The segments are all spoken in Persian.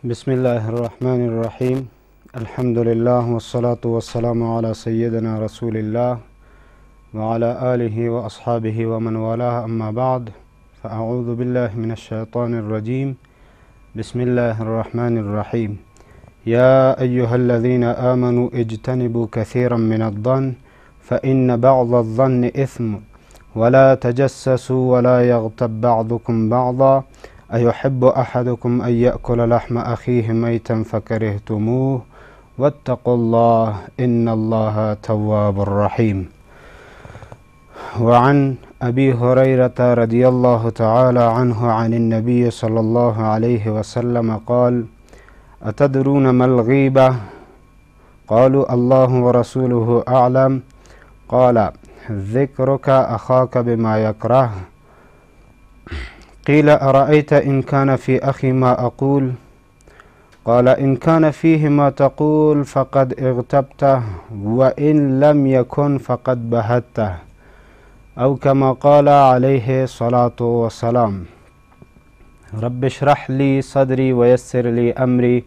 بسم الله الرحمن الرحيم. الحمد لله والصلاة والسلام على سيدنا رسول الله وعلى آله وأصحابه ومن والاه، أما بعد، فأعوذ بالله من الشيطان الرجيم. بسم الله الرحمن الرحيم. يا أيها الذين آمنوا اجتنبوا كثيرا من الظن فإن بعض الظن إثم ولا تجسسوا ولا يغتب بعضكم بعضا أيحب أحدكم أن يأكل لحم أخيه ميتا فكرهتموه واتقوا الله إن الله تواب رحيم. وعن أبي هريرة رضي الله تعالى عنه عن النبي صلى الله عليه وسلم قال: أتدرون ما الغيبة؟ قالوا: الله ورسوله أعلم. قال: ذكرك أخاك بما يكره. قيل: أرأيت إن كان في أخي ما أقول؟ قال: إن كان فيه ما تقول فقد اغتبته، وإن لم يكن فقد بهته، أو كما قال عليه الصلاة والسلام. رب اشرح لي صدري ويسر لي أمري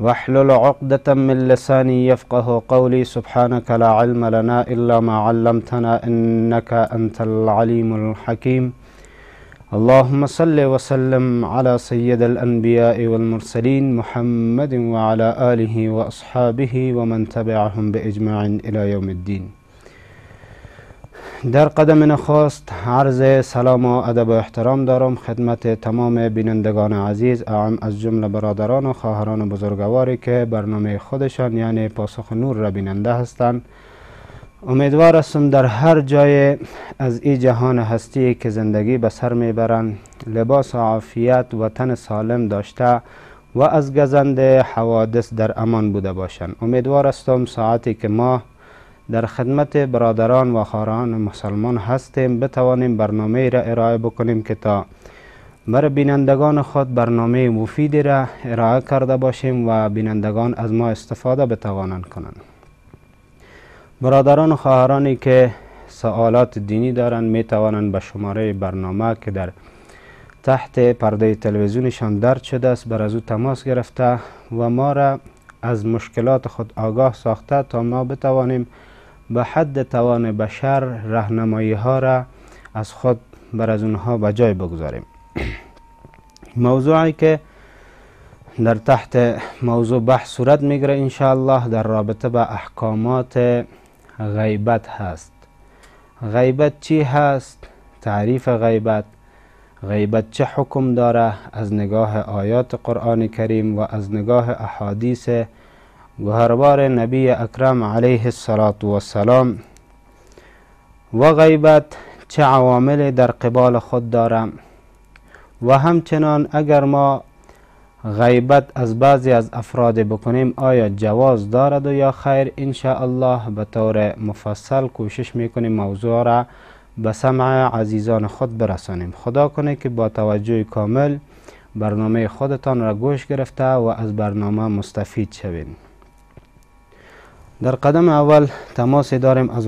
واحلل عقدة من لساني يفقه قولي. سبحانك لا علم لنا إلا ما علمتنا إنك أنت العليم الحكيم. اللهم صل وسلم على سيد الأنبياء والمرسلين محمد وعلى آله وأصحابه ومن تبعهم بإجماع إلى يوم الدين. در قدم نخست عرض سلام و ادب و احترام دارم خدمت تمام بینندگان عزیز، از جمله برادران و خواهران و بزرگواری که برنامه خودشان یعنی پاسخ نور را بیننده هستند. امیدوار هستم در هر جای از این جهان هستی که زندگی به سر میبرند لباس عافیت و تن سالم داشته و از گزند حوادث در امان بوده باشند. امیدوار هستم ساعتی که ما در خدمت برادران و خواهران مسلمان هستیم بتوانیم برنامه را ارائه بکنیم که تا برای بینندگان خود برنامه مفیدی را ارائه کرده باشیم و بینندگان از ما استفاده بتوانند کنند. برادران و خواهرانی که سوالات دینی دارند می توانند به شماره برنامه که در تحت پرده تلویزیونشان درج شده است بر از او تماس گرفته و ما را از مشکلات خود آگاه ساخته تا ما بتوانیم به حد توان بشر راهنمایی ها را از خود بر از اونها به جای بگذاریم. موضوعی که در تحت موضوع بحث صورت میگیره انشاءالله در رابطه به احکامات غیبت هست. غیبت چی هست؟ تعریف غیبت، غیبت چه حکم داره از نگاه آیات قرآن کریم و از نگاه احادیث گوهربار نبی اکرم علیه السلام، و غیبت چه عوامل در قبال خود داره و همچنان اگر ما غیبت از بعضی از افراد بکنیم آیا جواز دارد و یا خیر. انشاءالله به طور مفصل کوشش میکنیم موضوع را به سمع عزیزان خود برسانیم. خدا کنه که با توجه کامل برنامه خودتان را گوش گرفته و از برنامه مستفید شوین. در قدم اول تماسی داریم از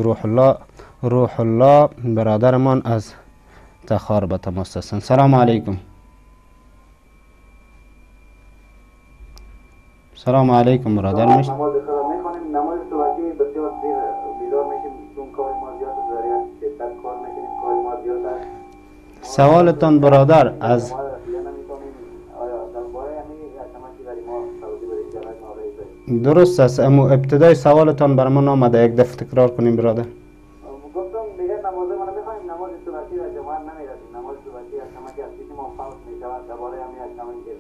روح الله برادرمان از تخار به تماس هستند. سلام علیکم. سلام علیکم برادر. نماز خدا میخونیم، نماز صبحی بسیار دیر بیدار میشیم چون کار ما زیاد است، ذریعه شدت کار میکنیم، کار ما زیاد است. سوالتان برادر از درست است، اما ابتدای سوالتان بر من آمده، یک دفعه تکرار کنیم برادر. گفتم دیگه نماز ما نمیخونیم، نماز صبحی را جماعت نمیرسیم، نماز صبحی از کمکی از پیش ما فوت میشود، درباره همین از کمکی که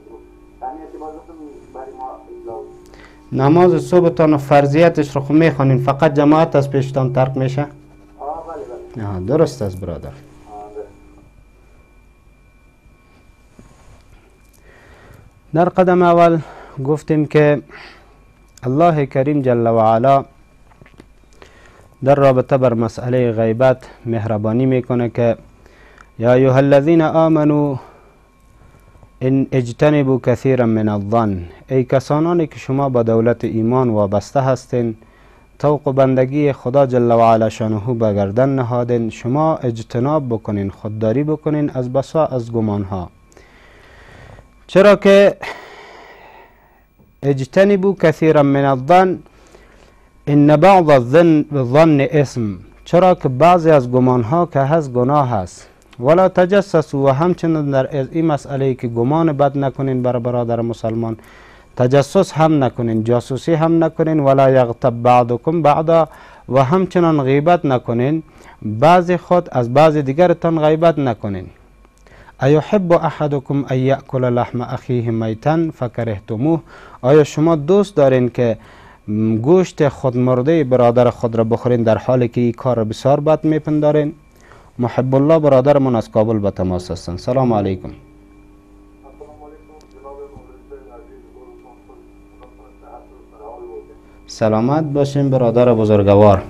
تنی اعتبار گفتم برای ما اطلاع. نماز صبحتان و فرضیتش رو میخوانین فقط جماعت از پیشتان ترک میشه؟ بله. درست است برادر. در قدم اول گفتیم که الله کریم جل و علا در رابطه بر مسئله غیبت مهربانی میکنه که یا ایها الذین آمنوا ان اجتنبوا کثیرا من الظن، ای کسانانی که شما با دولت ایمان وابسته هستین، طوق و بندگی خدا جل و علا شانه به گردن نهادین، شما اجتناب بکنین، خودداری بکنین از بسا از گمان ها. چرا که اجتنبوا كثيرا من الظن ان بعض الظن اسم، چرا که بعضی از گمان ها که هست گناه است. ولا تجسسوا، و همچنین در این مسئله که گمان بد نکنین بر برادر مسلمان، تجسس هم نکنین، جاسوسی هم نکنین. ولا یغتب بعضکم بعضا، و همچنان غیبت نکنین، بعضی خود از بعضی دیگرتان غیبت نکنین. ایحب احدکم ان یأکل لحم اخیه میتا فکرهتموه، آیا شما دوست دارین که گوشت خود مرده برادر خود را بخورین در حالی که این کار را بسیار بد میپندارین؟ محب الله برادرمون از کابل به تماس هستند. سلام علیکم. سلامت باشین برادر بزرگوار.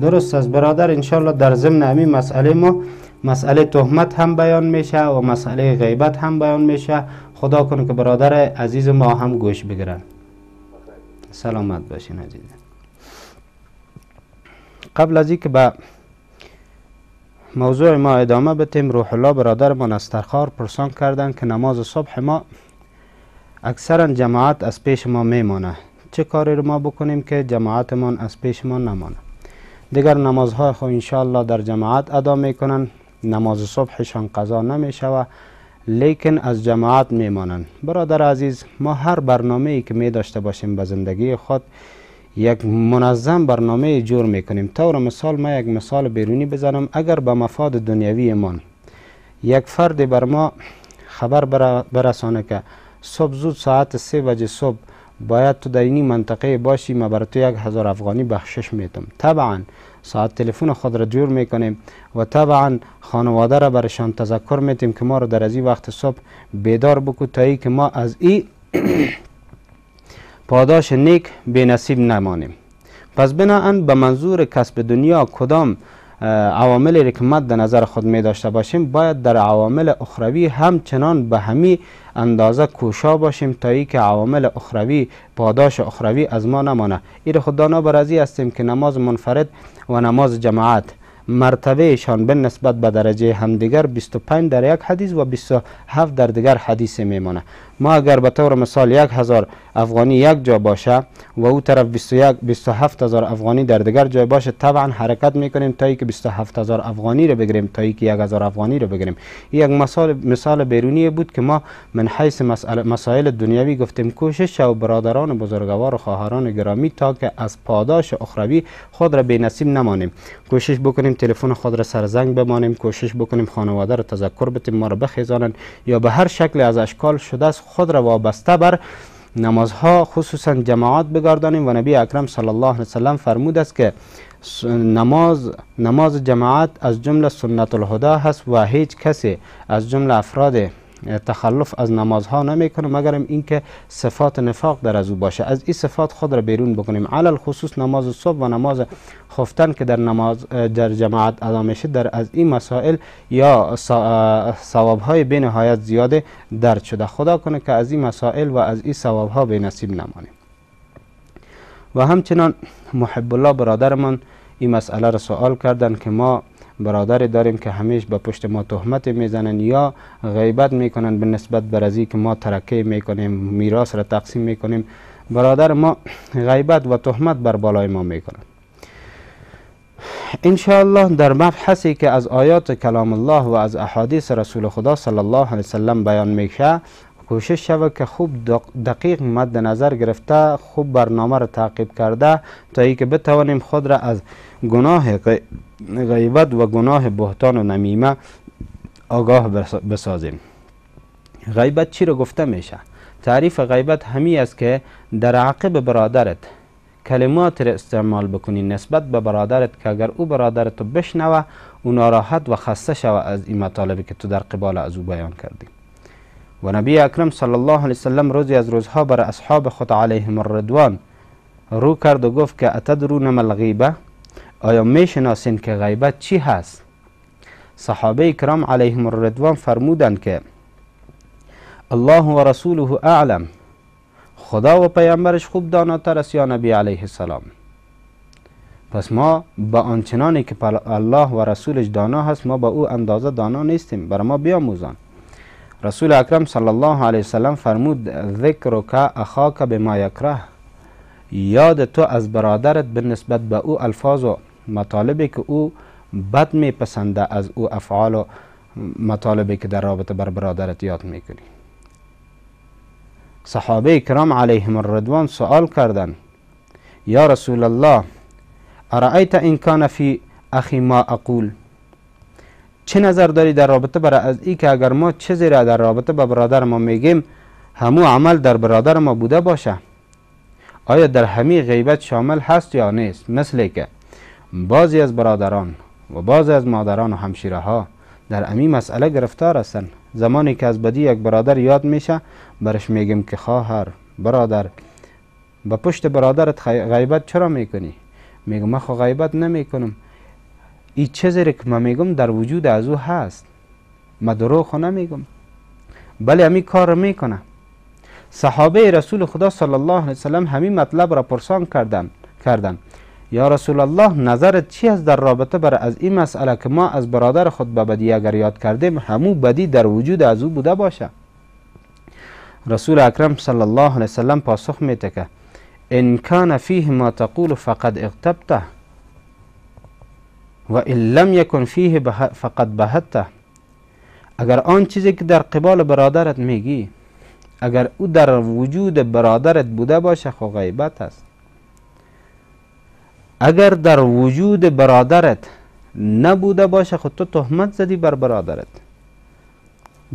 درست است برادر، انشالله در ضمن همین مسئله ما مسئله تهمت هم بیان میشه و مسئله غیبت هم بیان میشه. خدا کنه که برادر عزیز ما هم گوش بگیرن. سلامت باشین عزیز. قبل از اینکه به موضوع ما ادامه بدیم، روح الله برادرمان از ترخار پرسان کردن که نماز صبح ما اکثرا جماعت از پیش ما میمانه، چه کاری رو ما بکنیم که جماعتمان از پیش ما نمانه؟ دیگر نمازهای خود انشاءالله در جماعت ادا میکنن، نماز صبحشان قضا نمیشوه، لیکن از جماعت میمانن. برادر عزیز، ما هر برنامه ای که می داشته باشیم به زندگی خود یک منظم برنامه جور میکنیم. طور مثال ما یک مثال بیرونی بزنم، اگر به مفاد دنیوی من یک فرد بر ما خبر برسانه که صبح زود ساعت 3 بجه صبح باید تو در این منطقه باشی، ما بر تو 1000 افغانی بخشش میتم. طبعا ساعت تلفن خود را جور میکنیم و طبعا خانواده را برشان تذکر میتیم که ما را در از این وقت صبح بیدار بکو تا ای که ما از این پاداش نیک بی نصیب نمانیم. پس بناهن به منظور کسب دنیا کدام عواملی را که مد نظر خود می داشته باشیم، باید در عوامل اخروی همچنان به همین اندازه کوشا باشیم تا ای که عوامل اخروی، پاداش اخروی از ما نمانه. این خدا نابرازی هستیم که نماز منفرد و نماز جماعت مرتبه شان به نسبت به درجه همدیگر 25 در یک حدیث و 27 در دیگر حدیث میمانه. ما اگر به طور مثال 1000 افغانی یک جا باشه و او طرف 27000 افغانی در دیگر جای باشه، طبعا حرکت میکنیم تا ای که 27000 افغانی رو بگیریم تا ای که 1000 افغانی رو بگیریم. یک مثال بیرونی بود که ما من حیث مسائل دنیوی گفتیم. کوشش و برادران بزرگوار و خواهران گرامی تا که از پاداش اخروی خود را بی نصیب نمانیم، کوشش بکنیم تلفن خود را سرزنگ بمانیم، کوشش بکنیم خانواده را تذکر بدیم ما را بخیزانند یا به هر شکل از اشکال شده است خود را وابسته بر نمازها خصوصا جماعت بگردانیم. و نبی اکرم صلی الله علیه وسلم فرمود است که نماز جماعت از جمله سنت الهدی هست و هیچ کسی از جمله افراد تخلف از نمازها نمیکنه مگر اینکه صفات نفاق در از او باشه. از این صفات خود را بیرون بکنیم، علل خصوص نماز صبح و نماز خفتن که در جماعت ادا میشه، در از این مسائل یا ثوابهای بی نهایت زیاده درد شده. خدا کنه که از این مسائل و از این ثوابها به نصیب نمانیم. و همچنان محب الله برادرمان این مسئله را سوال کردن که ما برادری داریم که همیشه به پشت ما تهمت میزنن یا غیبت میکنن به نسبت بر ازی که ما ترکه میکنیم، میراث را تقسیم میکنیم. برادر ما غیبت و تهمت بر بالای ما میکنن. انشاءالله در مبحثی که از آیات کلام الله و از احادیث رسول خدا صلی الله علیه وسلم بیان میشه، کوشش شود که خوب دقیق مد نظر گرفته، خوب برنامه را تعقیب کرده تا ای که بتوانیم خود را از گناه غیبت و گناه بهتان و نمیمه آگاه بسازیم. غیبت چی را گفته میشه؟ تعریف غیبت همی است که در عقب برادرت کلمات را استعمال بکنی نسبت به برادرت که اگر او برادرت بشنوه او ناراحت و خسته شود از این مطالبی که تو در قبال از او بیان کردی. و نبی اکرم صلی الله علیه وسلم روزی از روزها بر اصحاب خود علیهم الرضوان رو کرد و گفت که اتدرون ما الغیبه؟ آیا میشناسین که غیبت چی هست؟ صحابه کرام علیهم الرضوان فرمودند که الله و رسوله اعلم، خدا و پیامبرش خوب داناتر است یا نبی علیه السلام. پس ما با آنچنانی که الله و رسولش دانا هست ما با او اندازه دانا نیستیم، برای ما بیاموزان. رسول اکرم صلی الله علیه وسلم فرمود ذکرک اخاک بما یکره، یاد تو از برادرت به نسبت به او الفاظ و مطالبی که او بد میپسنده از او افعال و مطالبی که در رابطه بر برادرت یاد میکنی. صحابه کرام علیهم الرضوان سوال کردند یا رسول الله ارأیت ان کان فی اخی ما اقول، چه نظر داری در رابطه برای از ای که اگر ما چیزی را در رابطه با برادر ما میگیم همو عمل در برادر ما بوده باشه؟ آیا در همی غیبت شامل هست یا نیست؟ مثل که بعضی از برادران و بعضی از مادران و همشیره ها در امی مسئله گرفتار هستند. زمانی که از بدی یک برادر یاد میشه برش میگیم که خواهر، برادر، با پشت برادرت غیبت چرا میکنی؟ میگم من خو غیبت نمیکنم، این چیزی که من میگم در وجود از او هست، من دروغ خو نمیگم، بله امی کار میکنه. صحابه رسول خدا صلی الله علیه وسلم همین مطلب را پرسان کردن یا رسول الله نظرت چی است در رابطه بر از این مسئله که ما از برادر خود به بدی اگر یاد کردیم همو بدی در وجود از او بوده باشه؟ رسول اکرم صلی الله علیه وسلم پاسخ میده که ان کان فیه ما تقول فقد اغتبته و ان لم یکن فیه فقد بهته، اگر آن چیزی که در قبال برادرت میگی اگر او در وجود برادرت بوده باشه خو غیبت است، اگر در وجود برادرت نبوده باشه خود تو تهمت زدی بر برادرت،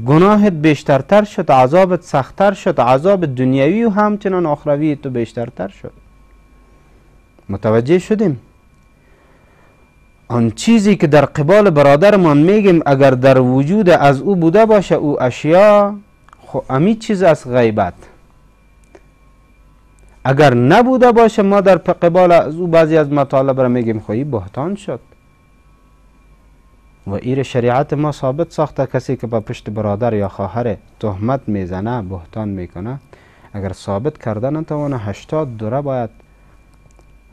گناهت بیشترتر شد، عذابت سختتر شد، عذاب دنیوی و همچنان آخروی تو بیشترتر شد. متوجه شدیم؟ آن چیزی که در قبال برادرمان میگیم اگر در وجود از او بوده باشه او اشیا، خو امی چیز از غیبت. اگر نبوده باشه ما در قبال از او بعضی از مطالب را میگیم خواهی بهتان شد و ایر شریعت ما ثابت ساخته کسی که با پشت برادر یا خواهر تهمت میزنه بهتان میکنه اگر ثابت کرده نتوانه 80 دوره باید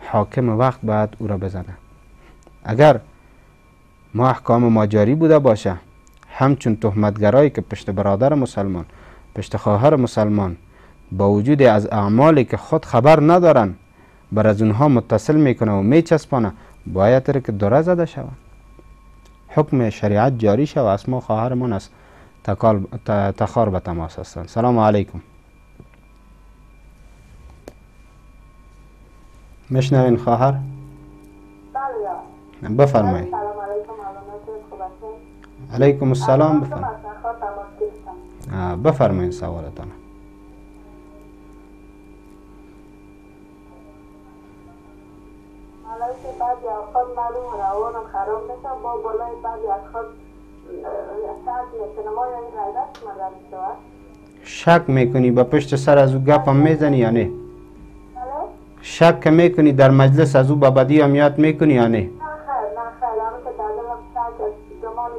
حاکم وقت باید او را بزنه. اگر ما احکام ما جاری بوده باشه همچون تهمتگرایی که پشت برادر مسلمان پشت خواهر مسلمان با وجود از اعمالی که خود خبر ندارن بر از اونها متصل میکنه و میچسبانه باید که دوره زده شود، حکم شریعت جاری شود. اسما خواهرمون از تخار به تماس هستند. سلام علیکم. میشنوین خواهر؟ بفرمایید. سلام علیکم. علیکم السلام. بفرمایید سوالتان. بعضی اوقات معلوم روانم خراب میشه با بالای بعضی اوقات شک میکنم آیا این غیبت مدد شود؟ شک میکنی با پشت سر از او گپم میزنی یا نه؟ بله؟ شک میکنی در مجلس از او با بدی هم یاد میکنی یا نه؟ نه خیر همه که در دلم شک از زمانی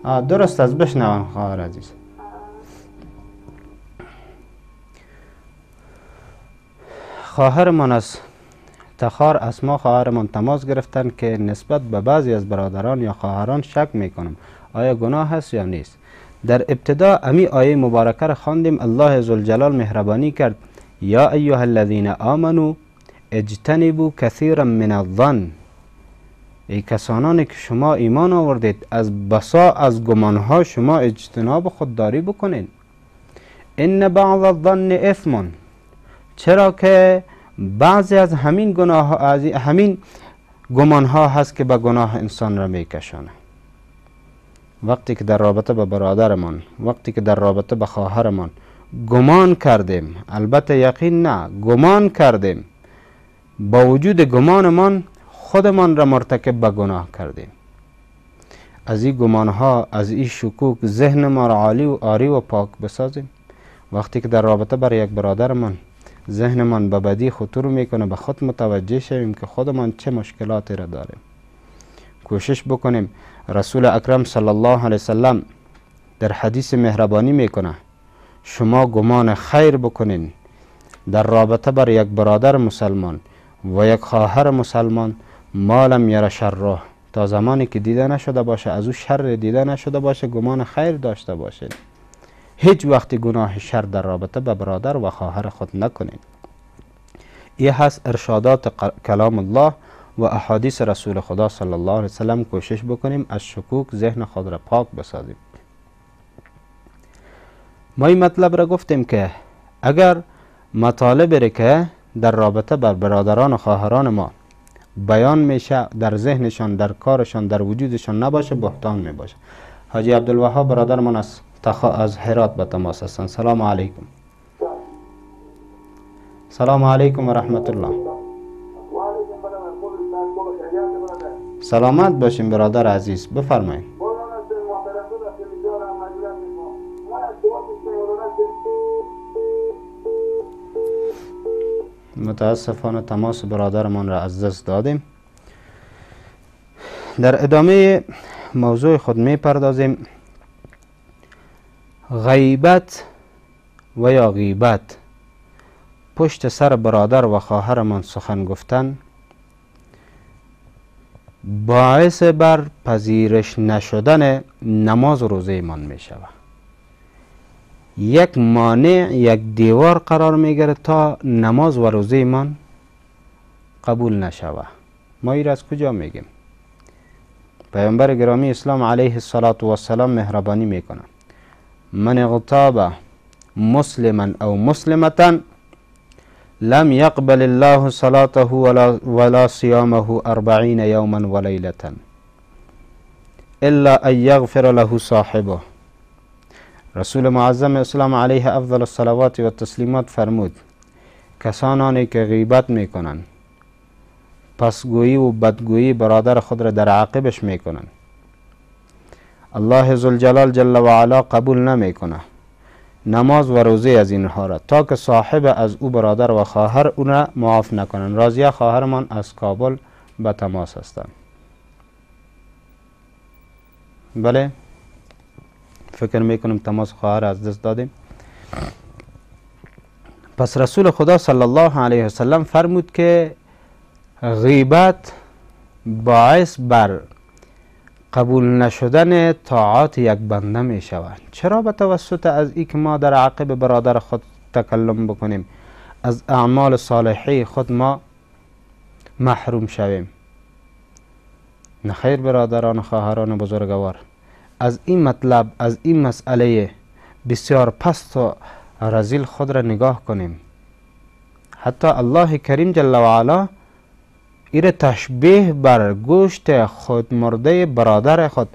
بعد درست است. بشنوم خواهر عزیز. خواهرمان از تخار اسما خواهرمان تماس گرفتن که نسبت به بعضی از برادران یا خواهران شک میکنم آیا گناه هست یا نیست. در ابتدا امی آیه مبارکه را خواندیم. الله ذوالجلال مهربانی کرد یا ایها الذین آمنوا اجتنبوا کثیرا من الظن، ای کسانانی که شما ایمان آوردید از بسا از گمانها شما اجتناب خودداری بکنید. ان بعض الظن اثم، چرا که بعضی از همین گمان ها هست که به گناه انسان را میکشانه. وقتی که در رابطه با برادرمان، وقتی که در رابطه با خواهرمان گمان کردیم، البته یقین نه، گمان کردیم، با وجود گمانمان خودمان را مرتکب به گناه کردیم. از این گمانها، از این شکوک ذهن ما را عالی و آری و پاک بسازیم. وقتی که در رابطه بر یک برادرمان ذهنمان به بدی خطور میکنه، به خود متوجه شویم که خودمان چه مشکلاتی را داریم. کوشش بکنیم. رسول اکرم صلی الله علیه وسلم در حدیث مهربانی میکنه شما گمان خیر بکنین در رابطه بر یک برادر مسلمان و یک خواهر مسلمان ما لم یر شره، تا زمانی که دیده نشده باشه، از او شر دیده نشده باشه، گمان خیر داشته باشین. هیچ وقت گناه شر در رابطه به برادر و خواهر خود نکنین. این هست ارشادات کلام الله و احادیث رسول خدا صلی الله علیه وسلم. کوشش بکنیم از شکوک ذهن خود را پاک بسازیم. ما این مطلب را گفتیم که اگر مطالبی که در رابطه بر برادران و خواهران ما بیان میشه در ذهنشان، در کارشان، در وجودشان نباشه، بهتان میباشه. حاجی عبدالوهاب برادرمان از هرات به تماس هستند. سلام علیکم. سلام علیکم و رحمت الله. سلامت باشین برادر عزیز، بفرمایید. متاسفانه تماس برادرمان را از دست دادیم. در ادامه موضوع خود می پردازیم. غیبت و یا غیبت، پشت سر برادر و خواهرمان سخن گفتن، باعث بر پذیرش نشدن نماز و روزه ایمان می شود. یک مانع، یک دیوار قرار می گیرد تا نماز و روزه ایمان قبول نشود. ما این را از کجا میگیم؟ پیامبر گرامی اسلام علیه السلام مهربانی میکنه. من اغتاب مسلما او مسلمتا لم يقبل الله صلاته ولا صيامه 40 يوما وليلة الا ان يغفر له صاحبه. رسول معظم اسلام علیه افضل الصلوات و التسلیمات فرمود کسانی که غیبت میکنن، پسگویی و بدگویی برادر خود را در عاقبش میکنن، الله ذوالجلال جل و علا قبول نمیکنه نماز و روزه از اینها را تا که صاحب از او برادر و خواهر اون را معاف نکنن. راضیه خواهرمان از کابل به تماس هستند. بله، فکر میکنم تماس خواهر از دست دادیم. پس رسول خدا صلی الله علیه وسلم فرمود که غیبت باعث بر قبول نشدن طاعات یک بنده می شود. چرا؟ به توسط از ای که ما در عقب برادر خود تکلم بکنیم، از اعمال صالحی خود ما محروم شویم. نخیر برادران و خواهران بزرگوار، از این مطلب، از این مسئله بسیار پست و رذیل خود را نگاه کنیم. حتی الله کریم جل و علا ایره تشبیه بر گوشت خود مرده برادر خود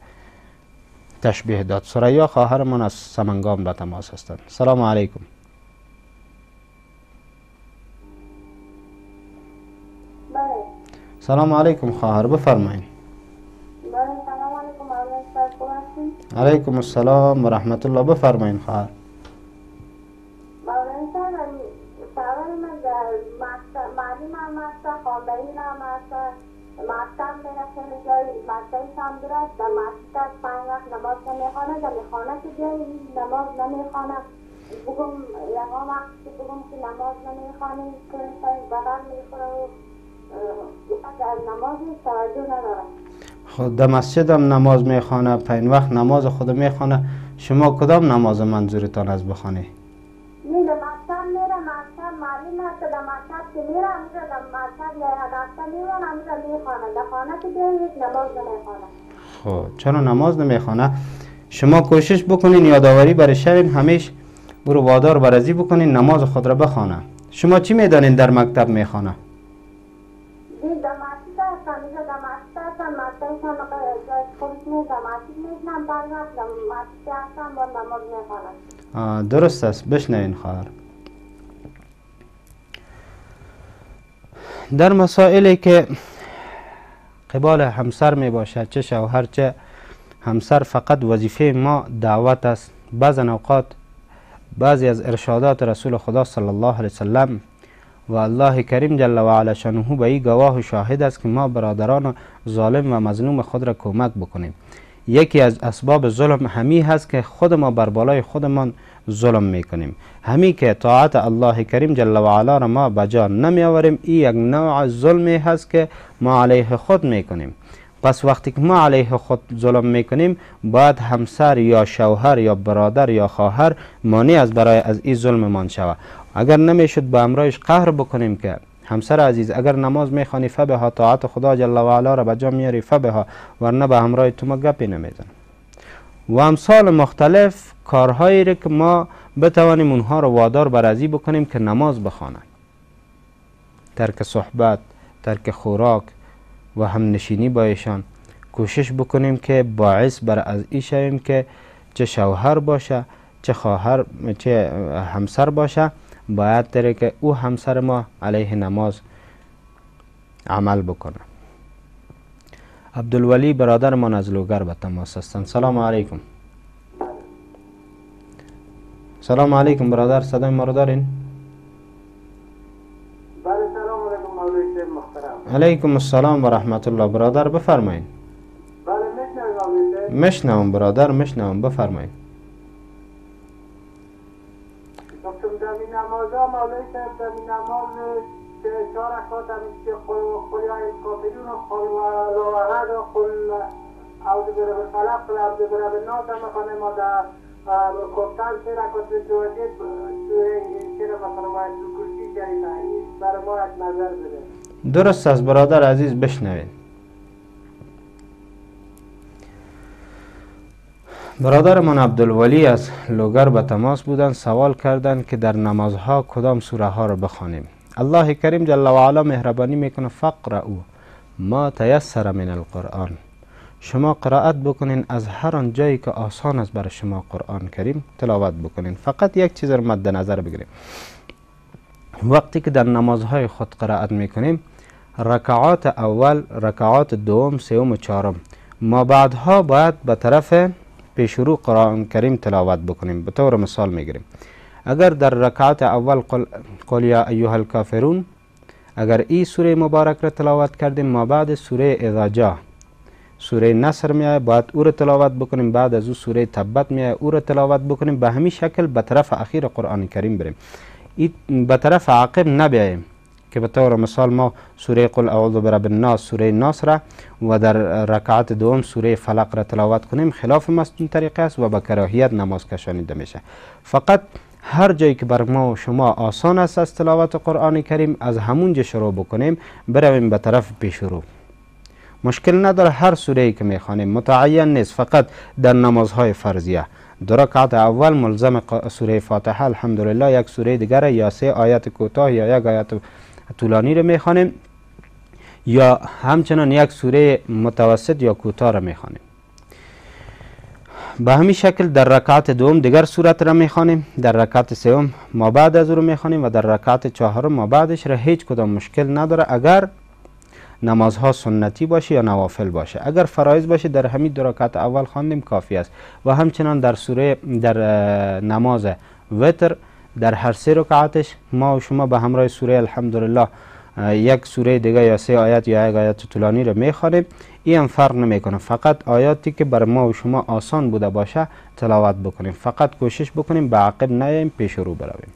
تشبیه داد. ثریا خواهرمان از سمنگام به تماس هستند. سلام علیکم. سلام علیکم خواهر، بفرمایید. علیکم السلام و رحمت الله، بفرمایید خواهر. مکتب میره خیلی جایی مکتبی هم درست در مسجد 5 وقت نماز نمیخوانه، در میخوانه که جایی نماز نمیخوانه. بگم یقا وقت که بگم که نماز نمیخوانه که بدن میخوره و در نماز توجه نداره. خود در مسجد هم نماز میخوانه، 5 وقت نماز خود میخوانه. شما کدام نماز منظورتان از بخوانی؟ نه در مکتب میره، مکتب معلوم هست در مکتب که میره همونجا در مکتب یا دفتر میرون همونجا میخوانه، در خانه که جایی نماز نمیخوانه. خب چرا نماز نمیخوانه؟ شما کوشش بکنین یادآوری برای شوین، همیشه برو وادار برازی بکنین نماز خود را بخوانه. شما چی میدانین در مکتب میخوانه؟ در مسجد هستن، در مسجد هستن، مکتبشان جای خودش نیست، در مسجد میشنم بعد وقت در مسجد هستن با نماز میخوانن. درست است. بشنوین خواهر. در مسائلی که قبال همسر می باشد، چه شوهر چه همسر. فقط وظیفه ما دعوت است. بعضی اوقات بعضی از ارشادات رسول خدا صلی الله علیه وسلم و الله کریم جل و علا شانه به این گواه و شاهد است که ما برادران ظالم و مظلوم خود را کمک بکنیم. یکی از اسباب ظلم همی هست که خود ما بر بالای خودمان ظلم میکنیم. همی که طاعت الله کریم جل و علا را ما بجا نمی آوریم، این یک نوع ظلمی هست که ما علیه خود میکنیم. پس وقتی که ما علیه خود ظلم میکنیم، باید همسر یا شوهر یا برادر یا خواهر مانع از برای از این ظلممان شود. اگر نمیشد با امرایش قهر بکنیم که همسر عزیز اگر نماز میخوانی فبها، طاعت خدا جل و علا را بجا میاری فبها، ورنه به همراه تو ما گپی نمیزن. و امثال مختلف کارهایی را که ما بتوانیم اونها رو وادار بر ازی بکنیم که نماز بخوانند. ترک صحبت، ترک خوراک و هم نشینی با ایشان. کوشش بکنیم که باعث بر از این شویم که چه شوهر باشه چه خواهر چه همسر باشه، باید داره که او همسر ما علیه نماز عمل بکنه. عبدالولی برادرمان از لوگر به تماس هستند. سلام علیکم. سلام علیکم برادر، صدای ما رو دارین؟ بله سلام علیکم مولوی صاحب محترم. علیکم السلام و رحمت الله. برادر بفرمایید. بله میشنوید مولوی صاحب؟ مشنوم برادر، مشنوم، بفرمایید. گفتم در این نمازها مولوی صاحب، در این نماز که 4 رکعات همین که قل یا الکافرون و قل والله احد و قل اعوذ برب الفلق و اعوذ برب الناس هم میخوانیم و در گفتن 3 رکعات توجید چرا مثلا باید تو کرسی شریفه این برای ما یک نظر بده. درست است برادر عزیز، بشنوید. برادرمان عبدالولی از لوگر به تماس بودند، سوال کردند که در نمازها کدام سوره ها را بخوانیم. الله کریم جل و علا مهربانی میکنه فقرؤوا ما تیسر من القرآن. شما قرائت بکنین از هر آن جایی که آسان است برای شما قرآن کریم تلاوت بکنین. فقط یک چیز را مد نظر بگیریم، وقتی که در نمازهای خود قرائت میکنیم، رکعات اول، رکعات دوم، سوم و چهارم ما بعدها باید به طرف پیش رو قرآن کریم تلاوت بکنیم. به طور مثال میگیریم، اگر در رکعت اول قل یا ایها الکافرون، اگر این سوره مبارک را تلاوت کردیم، ما بعد سوره اذا جاء سوره نصر میاد باید او را تلاوت بکنیم، بعد از او سوره تبت میاد او را تلاوت بکنیم. به همین شکل به طرف اخیر قرآن کریم بریم، به طرف عقب نبیاییم که به طور مثال ما سوره قل اعوذ برب الناس، سوره ناس را و در رکعت دوم سوره فلق را تلاوت کنیم. خلاف مستون طریقه است و به کراهیت نماز کشانیده میشه. فقط هر جایی که بر ما و شما آسان است از تلاوت قرآن کریم، از همون جا شروع بکنیم، برویم به طرف پیش رو. مشکل نداره، هر سوره ای که میخوانیم متعین نیست، فقط در نمازهای فرضیه. در رکعت اول ملزم سوره فاتحه الحمدلله، یک سوره دیگر یا 3 آیات کوتاه یا 1 آیات طولانی رو میخوانیم، یا همچنان یک سوره متوسط یا کوتاه رو میخوانیم. به همین شکل در رکعت دوم دیگر سورت را میخوانیم، در رکعت سوم ما بعد از او رو میخوانیم و در رکعت چهارم ما بعدش را. هیچ کدام مشکل نداره اگر نمازها سنتی باشه یا نوافل باشه. اگر فرایض باشه در همین 2 رکعت اول خواندیم کافی است. و همچنان در نماز وتر در هر 3 رکعتش ما و شما به همراه سوره الحمدلله یک سوره دیگه یا 3 آیات یا 1 آیات طولانی رو میخوانیم. این هم فرق نمیکنه، فقط آیاتی که بر ما و شما آسان بوده باشه تلاوت بکنیم. فقط کوشش بکنیم به عقب نیاییم، پیش رو برویم.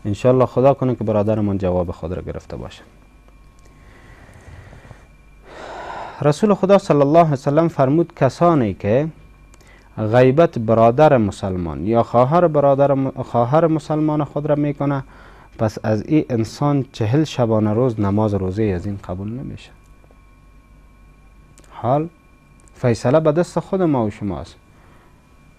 انشالله خدا کنه که برادرمان جواب خود را گرفته باشه. رسول خدا صلی الله علیه وسلم فرمود کسانی که غیبت برادر مسلمان یا خواهر مسلمان خود را میکنه، پس از این انسان 40 شبانه روز نماز روزه از این قبول نمیشه. حال فیصله به دست خود ما و شماست.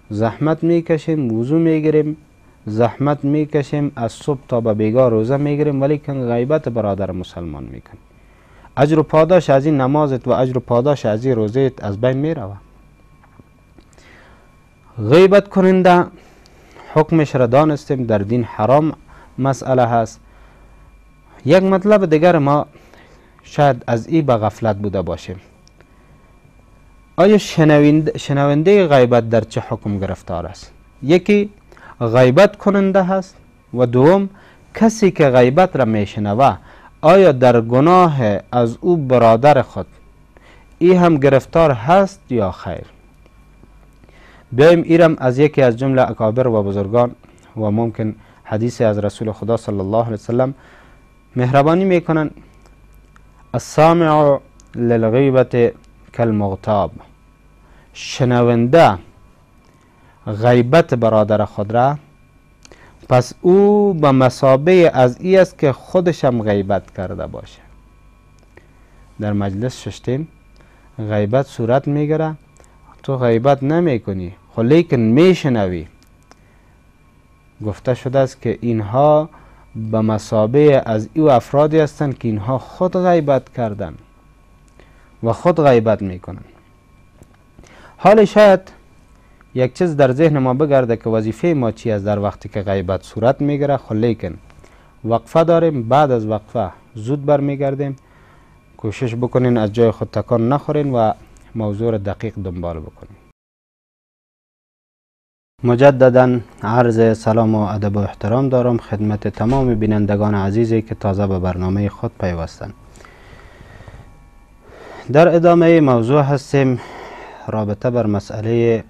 زحمت میکشیم، وضو میگیریم، زحمت میکشیم، از صبح تا به بیگاه روزه میگیریم، ولی کن غیبت برادر مسلمان میکنیم. اجر و پاداش از این نمازت و اجر و پاداش از این روزت از بین میروه. غیبت کننده حکمش را دانستیم در دین حرام مسئله هست. یک مطلب دیگر ما شاید از این به غفلت بوده باشیم. آیا شنونده غیبت در چه حکم گرفتار است؟ یکی غیبت کننده هست و دوم کسی که غیبت را میشنوه آیا در گناه از او برادر خود ای هم گرفتار هست یا خیر؟ بیایم ایرم از یکی از جمله اکابر و بزرگان و ممکن حدیث از رسول خدا صلی الله علیه وسلم مهربانی میکنن: السامع للغیبت کالمغتاب. شنونده غیبت برادر خود را پس او به مثابه از ای است که خودشم غیبت کرده باشه. در مجلس ششتیم غیبت صورت میگیره، تو غیبت نمی کنی خب لیکن میشنوی. گفته شده است که اینها به مثابه از او افرادی هستند که اینها خود غیبت کردن و خود غیبت میکنن. حال شاید یک چیز در ذهن ما بگرده که وظیفه ما چی است در وقتی که غیبت صورت میگیره. خب لیکن وقفه داریم، بعد از وقفه زود برمیگردیم. کوشش بکنین از جای خود تکان نخورین و موضوع را دقیق دنبال بکنین. مجددا عرض سلام و ادب و احترام دارم خدمت تمام بینندگان عزیزی که تازه به برنامه خود پیوستند. در ادامه موضوع هستیم رابطه بر مسئله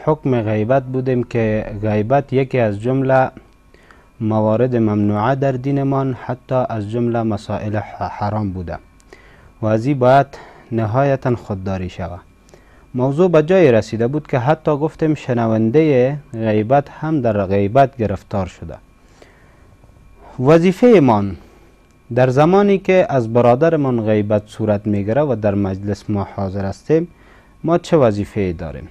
حکم غیبت بودیم که غیبت یکی از جمله موارد ممنوعه در دینمان، حتی از جمله مسائل حرام بوده و از این باید نهایتا خودداری شود. موضوع به جای رسیده بود که حتی گفتیم شنونده غیبت هم در غیبت گرفتار شده. وظیفه من در زمانی که از برادرمان غیبت صورت میگیره و در مجلس ما حاضر هستیم ما چه وظیفه داریم؟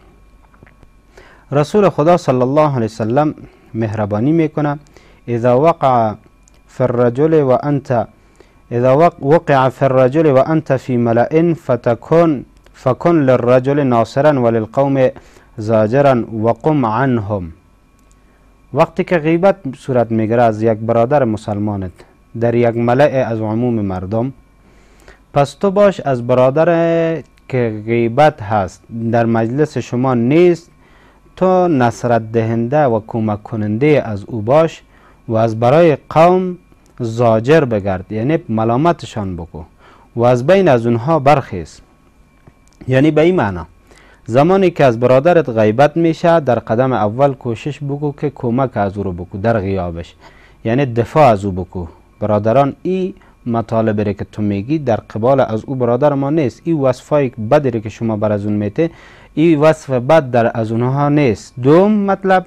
رسول خدا صلی الله علیه وسلم مهربانی میکنه: اذا وقع في الرجل وانت في ملأ فكن للرجل ناصرا وللقوم زاجرا وقم عنهم. وقتی که غیبت صورت میگیره از یک برادر مسلمانت در یک ملأ از عموم مردم، پس تو باش از برادر که غیبت هست در مجلس شما نیست، تو نصرت دهنده و کمک کننده از او باش و از برای قوم زاجر بگرد، یعنی ملامتشان بکو و از بین از اونها برخیز. یعنی به این معنا زمانی که از برادرت غیبت میشه در قدم اول کوشش بکو که کمک از او رو بکو در غیابش، یعنی دفاع از او بکو. برادران ای مطالبی که تو میگی در قبال از او برادر ما نیست، ای وصفای بدی که شما بر از اون میته ای وصف بد در از اونها نیست. دوم مطلب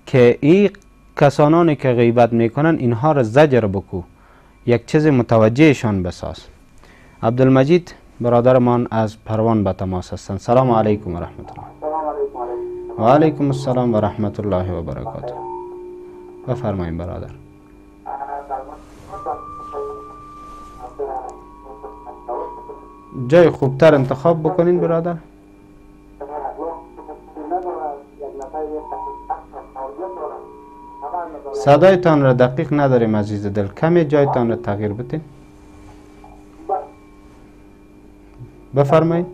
که ای کسانانی که غیبت میکنن اینها را زجر بکو، یک چیز متوجهشان بساز. عبدالمجید برادرمان از پروان به تماس هستند. سلام علیکم و رحمت الله. و علیکم السلام و رحمت الله و برکاته. بفرمایید برادر. جای خوبتر انتخاب بکنین برادر. صدایتان را دقیق نداریم عزیز دل، کمی جایتان را تغییر بدین. بفرمایید.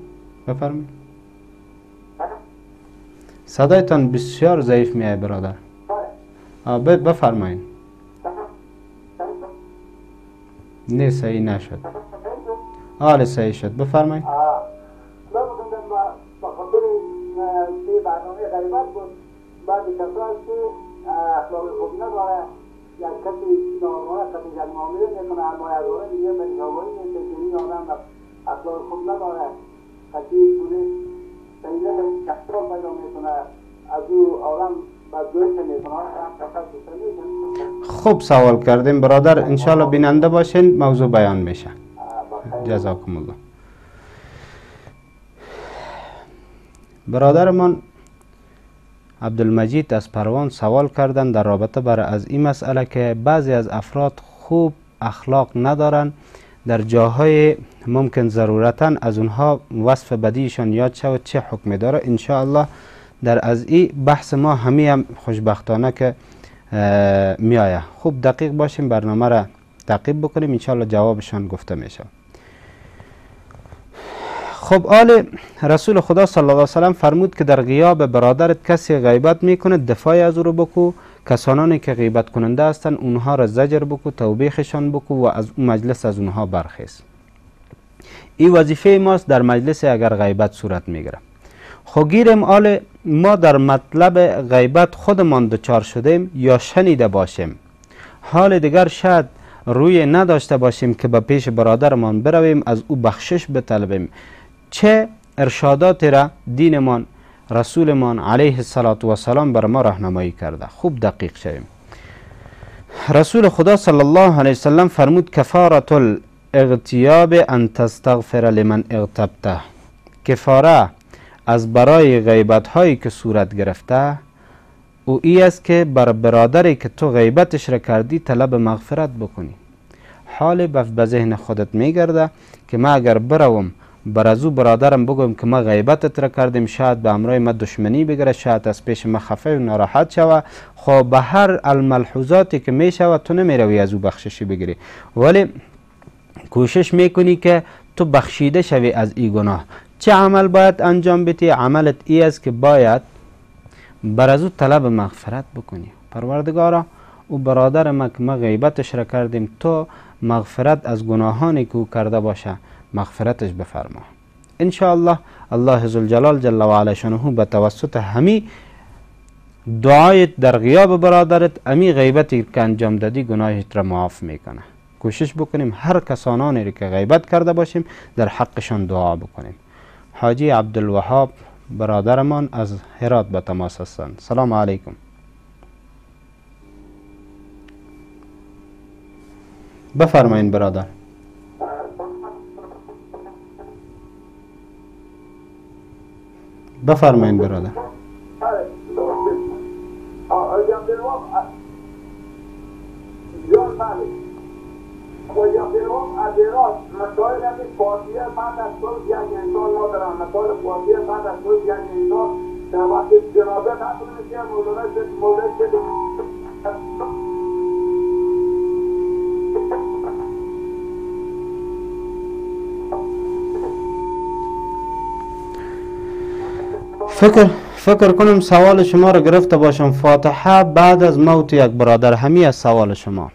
صدایتان بسیار ضعیف میاد برادر. بفرمایید. نه صحیح نشد. حال صحیح شد. بفرمایید. بعد کسایی که اخلاق خوب نداره یا کسی نامونه کسی جنمامیه میکنه همای اداره دیگه منشاوری میشه که این آدم اخلاق خوب نداره کسی پولیس سیده کسرال پیدا میکنه از او آدم بدگوشت میکنه. خوب سوال کردیم برادر، انشالله بیننده باشین موضوع بیان میشه. جزاکم الله. برادرمان عبدالمجید از پروان سوال کردن در رابطه بر از این مسئله که بعضی از افراد خوب اخلاق ندارن، در جاهای ممکن ضرورتا از اونها وصف بدیشان یاد شود چه حکم داره. انشاءالله در از این بحث ما همه هم خوشبختانه که میآید. خوب دقیق باشیم برنامه را تعقیب بکنیم، انشاءالله جوابشان گفته میشه. خب آل رسول خدا صلی الله علیه و سلم فرمود که در غیاب برادرت کسی غیبت میکنه دفاع از او رو بکو، کسانانی که غیبت کننده هستند اونها را زجر بکو، توبیخشان بکو و از اون مجلس از اونها برخیز. این وظیفه ماست در مجلس اگر غیبت صورت میگیره. خب گیرم آل ما در مطلب غیبت خودمان دچار شدیم یا شنیده باشیم، حال دیگر شاید روی نداشته باشیم که به پیش برادرمان برویم از او بخشش بطلبیم. چه ارشادات را دینمان رسولمان علیه السلام بر ما راهنمایی کرده. خوب دقیق شویم. رسول خدا صلی الله علیه وسلم فرمود کفارة الاغتیاب ان تستغفر لمن اغتبته. کفاره از برای غیبت هایی که صورت گرفته او ای است که بر برادری که تو غیبتش را کردی طلب مغفرت بکنی. حال به ذهن خودت میگرده که ما اگر بروم بر از او برادرم بگم که ما غیبتت را کردیم، شاید به امرای ما دشمنی بگیره، شاید از پیش ما خفه و ناراحت شوه. خب به هر الملحوظاتی که میشوه تو نمیروی از او بخششی بگیری، ولی کوشش میکنی که تو بخشیده شوی از این گناه. چه عمل باید انجام بدی؟ عملت ای است که باید بر از او طلب مغفرت بکنی. پروردگارا او برادر ما که ما غیبتش را کردیم، تو مغفرت از گناهانی که او کرده باشه مغفرتش بفرما. انشاءالله الله ذوالجلال جل و علا شانه به توسط همی دعایت در غیاب برادرت، امی غیبتی که انجام دادی گناهت را معاف میکنه. کوشش بکنیم هر کسانانی که غیبت کرده باشیم در حقشان دعا بکنیم. حاجی عبدالوهاب برادرمان از هرات به تماس هستند. سلام علیکم. بفرمایین برادر. بفرمایین برادر. از ایران مسائل که فاتحه بعد از صلح یک انسان ندارن، مسائل فاتحه بعد از صلح یک انسان در وقت جنازه دفن میشه مولانا شد فکر کنم سوال شما رو گرفته باشم. فاتحه بعد از موت یک برادر، همی از سوال شما.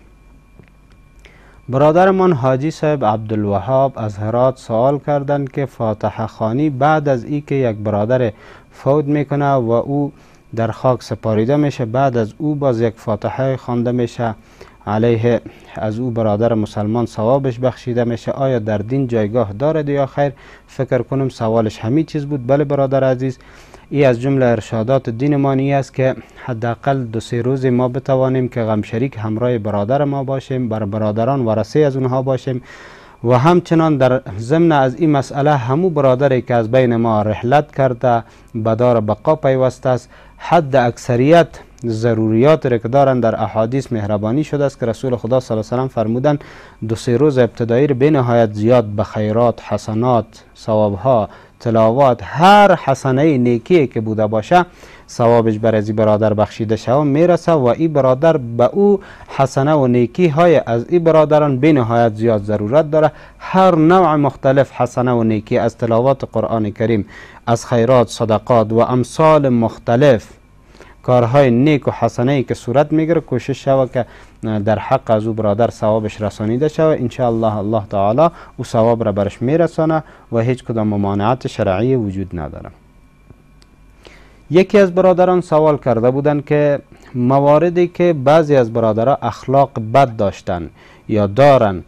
برادرمان حاجی صاحب عبدالوهاب از هرات سوال کردند که فاتحه خوانی بعد از ای که یک برادر فوت میکنه و او در خاک سپاریده میشه، بعد از او باز یک فاتحه خوانده میشه علیه از او برادر مسلمان ثوابش بخشیده میشه، آیا در دین جایگاه دارد یا خیر؟ فکر کنم سوالش همین چیز بود. بله برادر عزیز، ای از جمله ارشادات دین ما است که حداقل 2-3 روز ما بتوانیم که غم شریک همراه برادر ما باشیم، بر برادران ورثه از اونها باشیم و همچنان در ضمن از این مسئله همو برادری که از بین ما رحلت کرده به دار بقا پیوسته است، حد اکثریت ضروریات را که دارند در احادیث مهربانی شده است که رسول خدا صلی الله علیه و سلم فرمودند 2-3 روز ابتدایی را به نهایت زیاد به خیرات، حسنات، ثوابها، تلاوات، هر حسنه نیکی که بوده باشه ثوابش بر از برادر بخشیده شود میرسه و این برادر به او حسنه و نیکی های از این برادران به نهایت زیاد ضرورت داره. هر نوع مختلف حسنه و نیکی، از تلاوات قرآن کریم، از خیرات، صدقات و امثال مختلف کارهای نیک و حسنه ای که صورت میگیره، کوشش شود که در حق از او برادر ثوابش رسانیده شود. ان شاء الله الله تعالی او ثواب را برش میرسانه و هیچ کدام ممانعت شرعی وجود نداره. یکی از برادران سوال کرده بودند که مواردی که بعضی از برادرها اخلاق بد داشتن یا دارن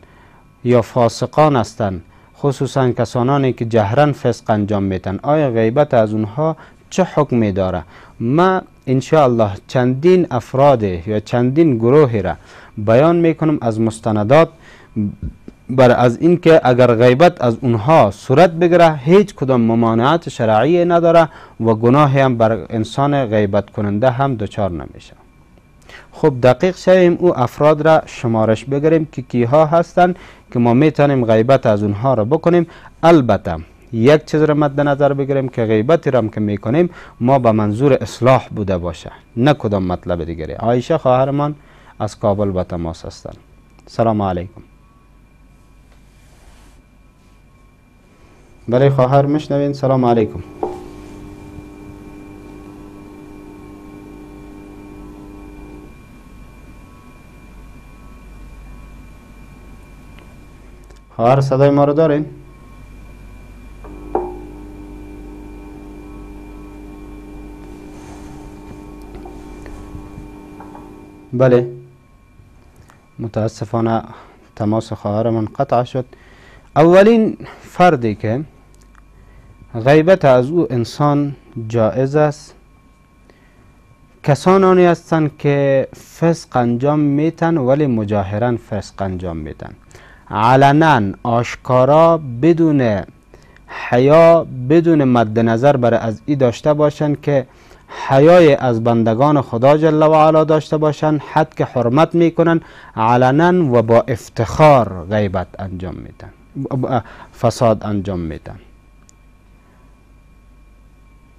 یا فاسقان هستند، خصوصا کسانانی که جهرن فسق انجام میتن، آیا غیبت از اونها چه حکمی داره؟ ما انشاءالله چندین افراد یا چندین گروهی را بیان میکنم از مستندات بر از اینکه اگر غیبت از اونها صورت بگیره هیچ کدام ممانعت شرعی نداره و گناهی هم بر انسان غیبت کننده هم دچار نمیشه. خب دقیق شویم او افراد را شمارش بگیریم که کیها هستند که ما میتونیم غیبت از اونها را بکنیم. البته یک چیز را مد نظر بگیریم که غیبتی را که میکنیم ما به منظور اصلاح بوده باشه، نه کدام مطلب دیگری. عایشه خواهرمان از کابل به تماس هستند. سلام علیکم. بله خواهر میشنوین. سلام علیکم. خواهر صدای ما رو دارین؟ بله متاسفانه تماس خواهرمان قطع شد. اولین فردی که غیبت از او انسان جایز است کسانی هستند که فسق انجام میتن ولی مجاهرا فسق انجام میتن، علنا آشکارا بدون حیا بدون مد نظر برای از ای داشته باشند که حیای از بندگان خدا جل و علا داشته باشند، حد که حرمت میکنن علنا و با افتخار غیبت انجام میدن، فساد انجام میدن.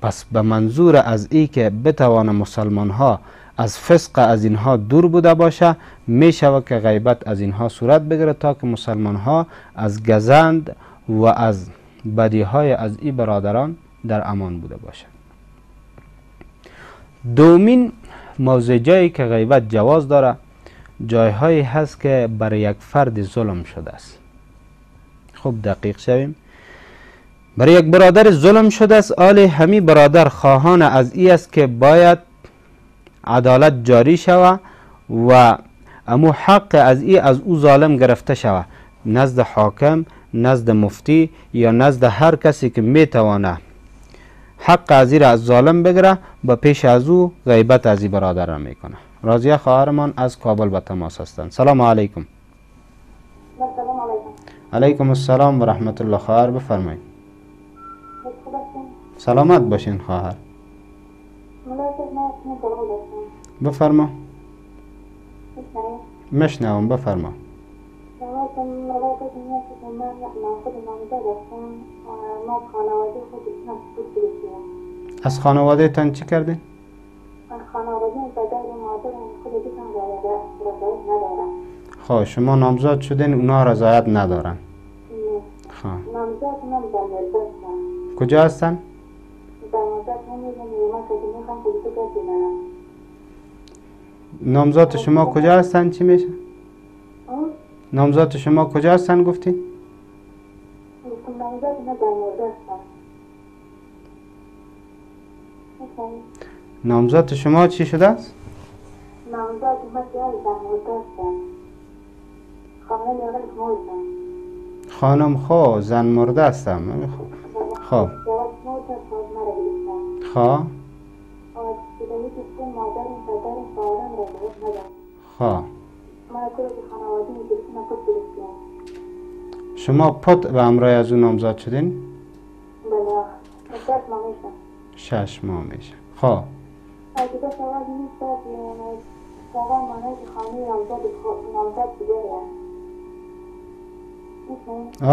پس به منظور از ای که بتوان مسلمان ها از فسق از اینها دور بوده باشه، می شود که غیبت از اینها صورت بگیره تا که مسلمان ها از گزند و از بدی های از ای برادران در امان بوده باشه. دومین موضوع جایی که غیبت جواز داره جایهایی هست که برای یک فرد ظلم شده است. خوب دقیق شویم. برای یک برادر ظلم شده است، آلی همی برادر خواهان از ای است که باید عدالت جاری شود و امو حق از ای از او ظالم گرفته شود نزد حاکم، نزد مفتی یا نزد هر کسی که میتوانه حق از ای را از ظالم بگیره، با پیش از او غیبت از ای برادر را میکنه. راضیه خواهرمان از کابل به تماس هستند. سلام علیکم. سلام علیکم. علیکم السلام و رحمت الله. خواهر بفرمایید. سلامت باشین خواهر. بفرما. مشنوم بفرما. از خانواده تان چی کردین؟ خانواده پدر و مادر خودشون رضایت ندارن. خب شما نامزاد شدین اونا رضایت ندارن؟ خب نامزاد نمیدن. کجا هستن؟ نامزاد شما کجا هستن؟ چی میشه؟ نامزاد شما کجا هستن گفتی؟ نامزاد ما در مورد هستن. نامزاد شما چی شده است؟ نامزاد ما در مورد هستن. خانم خو زن مرده هستم. خب خب خب شما پت به همراه از اون نامزاد شدین؟ بله 6 ماه میشه. خب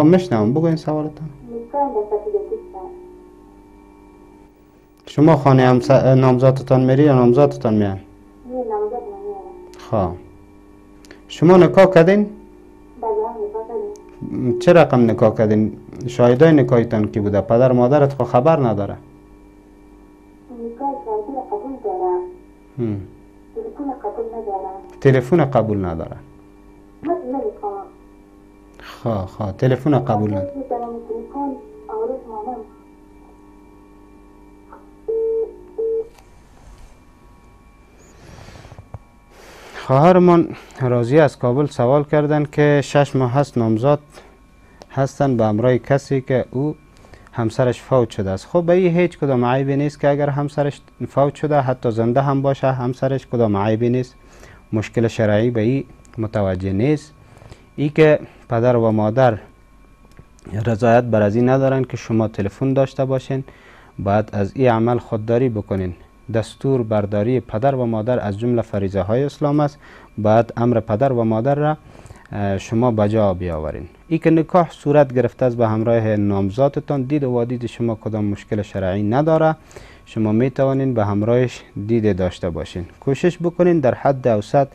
میشنم بگوین سوالتان. شما خانه نامزادتان میری یا نامزادتان میان؟ خب شما نکاح کردین؟ چه رقم نکاح کردین؟ شاهدای نکاحتان کی بوده؟ پدر مادرت خو خبر نداره؟ تلفن قبول نداره. خب تلفن قبول نداره. خواهرمان راضی از کابل سوال کردن که 6 ماه هست نامزاد هستن به همراه کسی که او همسرش فوت شده است. خب به این هیچ کدام عیبی نیست که اگر همسرش فوت شده حتی زنده هم باشه همسرش کدام عیبی نیست، مشکل شرعی به این متوجه نیست. ای که پدر و مادر رضایت بر از این ندارن که شما تلفن داشته باشین، باید از این عمل خودداری بکنین. دستور برداری پدر و مادر از جمله فریضه های اسلام است، باید امر پدر و مادر را شما بجا بیاورین. ای که نکاح صورت گرفته است به همراه نامزادتان، دید و دید شما کدام مشکل شرعی نداره، شما می توانین به همراهش دید داشته باشین. کوشش بکنین در حد اوسط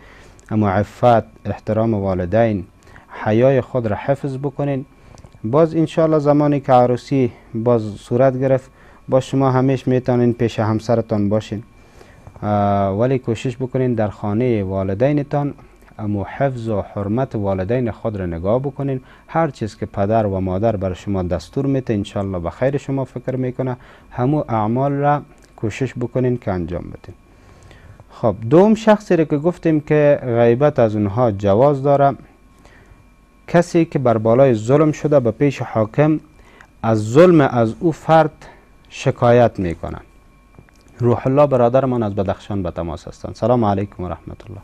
اما عفت، احترام والدین، حیای خود را حفظ بکنین. باز انشاءالله زمانی که عروسی باز صورت گرفت، با شما همیشه میتونین پیش همسرتان باشین، ولی کوشش بکنین در خانه والدینتان اما حفظ و حرمت والدین خود را نگاه بکنین. هر چیز که پدر و مادر بر شما دستور میته انشاءالله به خیر شما فکر میکنه، همو اعمال را کوشش بکنین که انجام بدین. خب دوم شخصی را که گفتیم که غیبت از اونها جواز داره، کسی که بر بالای ظلم شده به پیش حاکم از ظلم از او فرد شکایت میکنن. روح الله برادر من از بدخشان به تماس هستند. سلام علیکم و رحمت الله.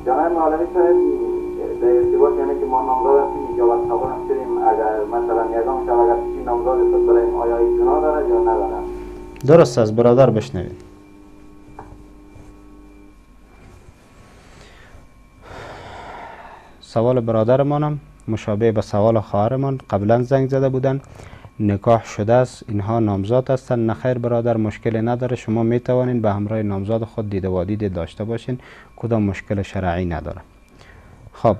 جناب مولوی صاحب، در ارتباط یعنی که ما نامزاد هستیم اجابت قبول شدیم، اگر مثلا یگان شب اگر کسی نامزاد خود برای آیا این گناه داره یا نداره؟ درست است برادر، بشنوید. سوال برادرمانم مشابه به سوال خواهرمان قبلا زنگ زده بودن، نکاح شده است، اینها نامزاد هستند. نخیر برادر، مشکلی نداره، شما می توانین به همراه نامزاد خود دیده و دید داشته باشین، کدام مشکل شرعی نداره. خب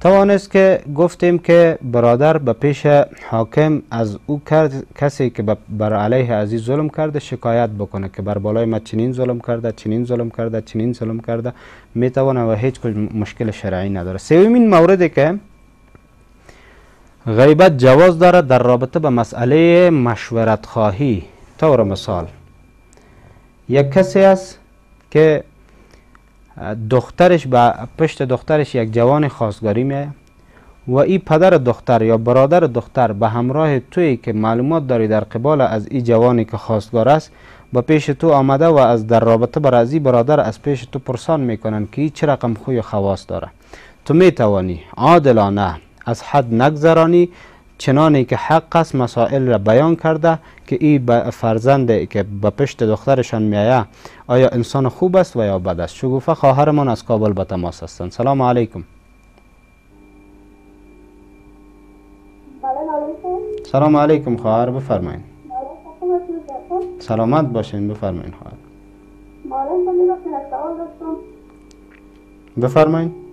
توانست که گفتیم که برادر به پیش حاکم از او کسی که بر علیه عزیز ظلم کرده شکایت بکنه که بر بالای ما چنین ظلم کرده، چنین ظلم کرده، چنین ظلم کرده، میتونه و هیچ مشکل شرعی نداره. سومین موردی که غیبت جواز داره در رابطه به مسئله مشورت خواهی. طور مثال یک کسی است که دخترش به پشت دخترش یک جوان خواستگاری میه و این پدر دختر یا برادر دختر به همراه تویی که معلومات داری در قبال از این جوانی که خواستگار است به پیش تو آمده و از در رابطه بر از این برادر از پیش تو پرسان میکنن که این چه رقم خوی و خواست داره. تو میتوانی عادلانه از حد نگذرانی، چنانی که حق است مسائل را بیان کرده که این فرزند که به پشت دخترشان میایه آیا انسان خوب است و یا بد است. شگوفه خواهرمان از کابل به تماس هستند. سلام علیکم. سلام علیکم خواهر، بفرمایید. سلامت باشین، بفرمایید خواهر. بفرمایید.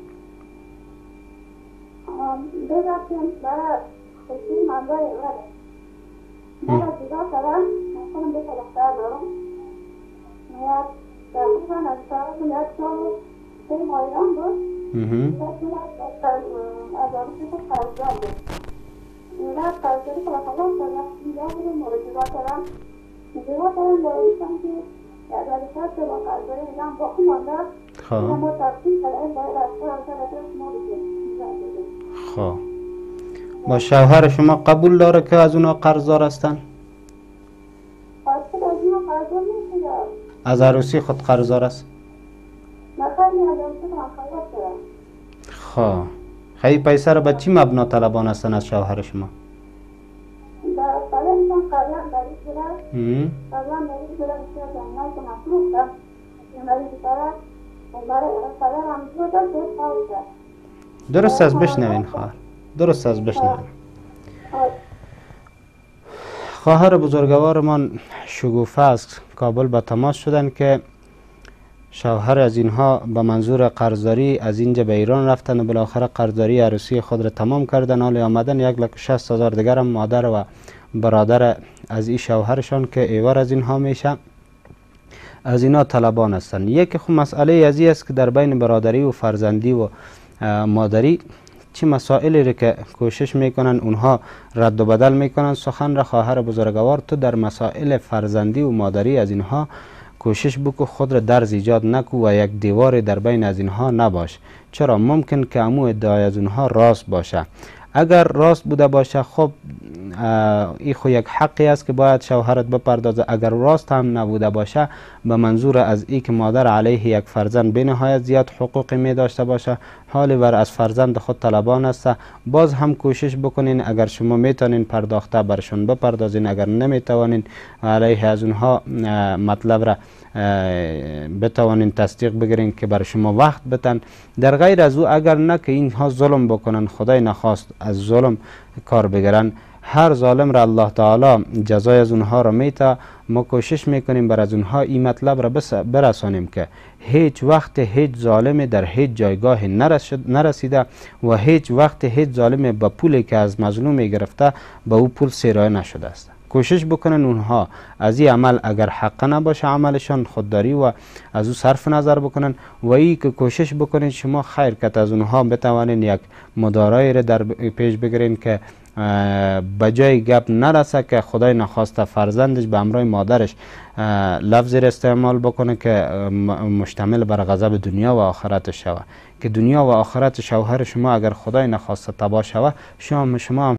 خب با شوهر شما قبول داره که از اونا قرضدار هستن؟ از عروسی خود قرضدار است؟ خب خیلی پیسه را به چی مبنا طلبان هستن از شوهر شما؟ درست است، بشنوین خواهر، درست است، بشنوین. خواهر بزرگوارمان شگوفه از کابل به تماس شدن که شوهر از اینها به منظور قرضداری از اینجا به ایران رفتن و بالاخره قرضداری عروسی خود را تمام کردن. حال آمدن 1,60,000 دیگر هم مادر و برادر از این شوهرشان که ایوار از اینها میشه از اینا طلبان هستند. یک خب مسئله از این است که در بین برادری و فرزندی و مادری چه مسائلی را که کوشش میکنن اونها رد و بدل میکنن. سخن را خواهر بزرگوار تو در مسائل فرزندی و مادری از اینها کوشش بکو خود را درز ایجاد نکو و یک دیوار در بین از اینها نباش. چرا ممکن که امو ادعای از اونها راست باشه. اگر راست بوده باشه خب این خو یک حقی است که باید شوهرت بپردازه. اگر راست هم نبوده باشه به منظور از این که مادر علیه یک فرزند به نهایت زیاد حقوقی می داشته باشه، حالی بر از فرزند خود طلبان است. باز هم کوشش بکنین اگر شما میتونین پرداخته برشون بپردازین، اگر نمیتوانین علیه از اونها مطلب را بتوانین تصدیق بگیرین که بر شما وقت بتن. در غیر از او اگر نه که اینها ظلم بکنن، خدای نخواست از ظلم کار بگیرن، هر ظالم را الله تعالی جزای از اونها را میته. ما کوشش میکنیم بر از اونها این مطلب را برسانیم که هیچ وقت هیچ ظالم در هیچ جایگاه نرسیده و هیچ وقت هیچ ظالم به پولی که از مظلوم گرفته به او پول سیرای نشده است. کوشش بکنن اونها از این عمل اگر حق نباشه عملشان خودداری و از او صرف نظر بکنن و ای که کوشش بکنین شما خیر که از اونها بتوانین یک مدارایی را در پیش بگیرین که بجای گپ نرسه که خدای نخواسته فرزندش به امرای مادرش لفظی را استعمال بکنه که مشتمل بر غضب دنیا و آخرت شوه، که دنیا و آخرت شوهر شما اگر خدای نخواسته تباه شوه شما هم